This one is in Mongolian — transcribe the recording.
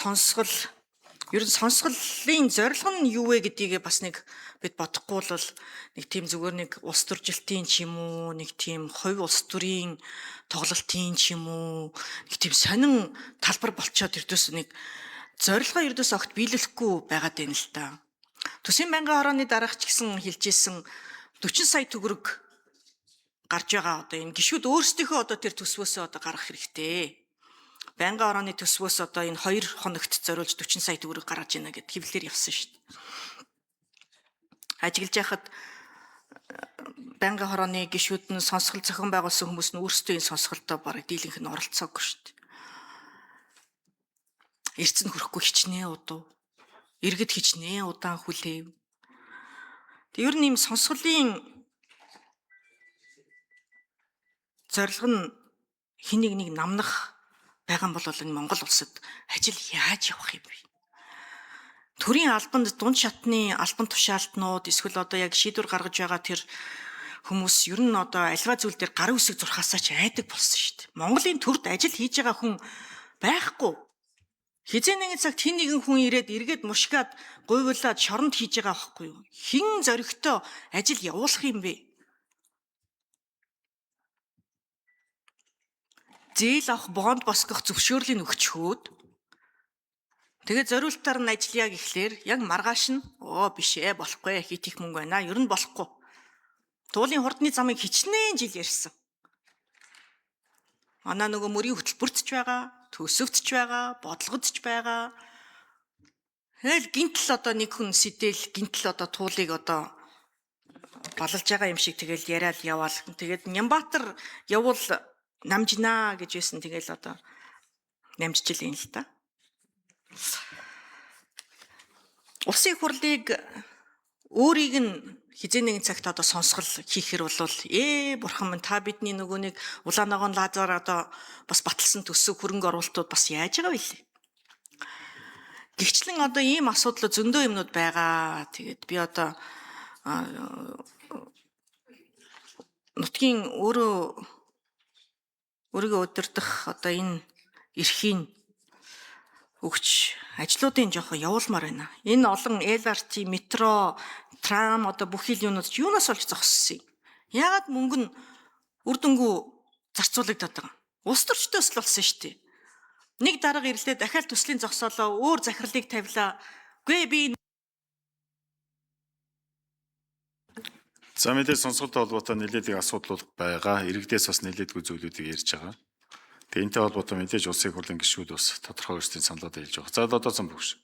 Сонсгол ер нь сонсголын зорилго нь юу вэ гэдгийг бас нэг бид бодохгүй бол нэг тийм зүгээр нэг улс төржилтийн ч юм уу, нэг тийм хувь улс төрийн тоглолтын ч юм уу, нэг тийм сонин талбар болчоод ердөөс нэг зорилгоо ердөөс огт биелүүлэхгүй байгаад байна л та. Төсвийн байнгын хорооны дараах ч гэсэн хэлжсэн 40 сая төгрөг гарч байгаа одоо энэ гишүүд өөрсдийнхөө одоо тэр төсвөөсөө одоо гаргах хэрэгтэй. Байнгын хорооны төсвөөс одоо энэ 2 хоногт зориулж 40 сая төгрөг гаргаж ийна гэд хэвлэлээр явсан шүү дээ. Ажиглаж яхад байнгын хорооны гишүүд нь сонсгол зохион байгуулсан хүмүүс нь өөрсдөө энэ сонсголтоо бараг дийлэнх нь оролцоогүй шүү дээ. Эрдэнэ хүрэхгүй хичнээн удуу. Иргэд хичнээн удаан хүлээв. Тэг ер нь ийм сонсголын зорилго нь хэнийг нэг намнах байгаа юм бол энэ Монгол улсад ажил яаж явах юм бэ? Төрийн албанд дунд шатны албан тушаалтнууд эсвэл одоо яг шийдвэр гаргаж байгаа тэр хүмүүс ер нь одоо альва зүйл дээр гарын үсэг зурхаасаа ч айдаг болсон шүү дээ. Монголын төрд ажил хийж байгаа хүн байхгүй. Хизээ нэгэн цагт хин нэгэн хүн эргээд мушгаад гуйвуулаад шоронд хийж байгаа байхгүй юу? Хин зоригтой ажил явуулах юм бэ? Зээл авах бонд босгох зөвшөөрлийг өгчхөөд тэгээд зориултаар нь ажиллая гэхлээр яг маргааш нь биш ээ болохгүй хит их мөнгө байна. Ер нь болохгүй. Туулын хурдны замыг хичнээн жил ярьсан. Манай нөгөө мөрийн хөтөлбөртч байгаа, төсөвтч байгаа, бодлогодч байгаа. Тэгэл гинтл одоо нэг хүн сэтэл гинтл одоо туулыг одоо балалж байгаа юм шиг тэгэл яриад яваал. Тэгээд Нямбатар явуул намжинаа гэж байсан. Тэгэл одоо намжиж л юм л та. Улсын их хурлыг өөрийг нь хизээ нэгэн цагт одоо сонсгол хийхэр бол бурхан минь та бидний нөгөө нэг улааногоон лазар одоо бас баталсан төсөв хөрөнгө оруулалтууд бас яаж байгаа вэ? Гэхдээ одоо ийм асуудал зөндөө юмнууд байгаа. Тэгээд би одоо нутгийн өөрийгөө удирдах одоо энэ эрхийн өгч ажлуудын жоохон явуулмаар байна. Энэ олон LRT, метро, трам одоо бүх юунууд ч юунаас олж зогссон юм. Яагаад мөнгө нь үр дүнгuu зарцуулагдаад байгаа? Улс төрчдөөс л болсон шүү дээ. Нэг дарга ирлээ дахиад төслийн зогсоолоо өөр захирлыг тавилаа. Үгүй би За мэдээ сонсголтой холбоотой нэлээдийн асуудлууд байгаа. Иргэдээс бас нэлээдгүй зүйлүүдийг ярьж байгаа. Тэгээ энэтэй холбоотой мэдээж улсын их хурлын гишүүд бас тодорхой өөрсдийн саналаа хэлж байгаа. За одоо зам бүгш.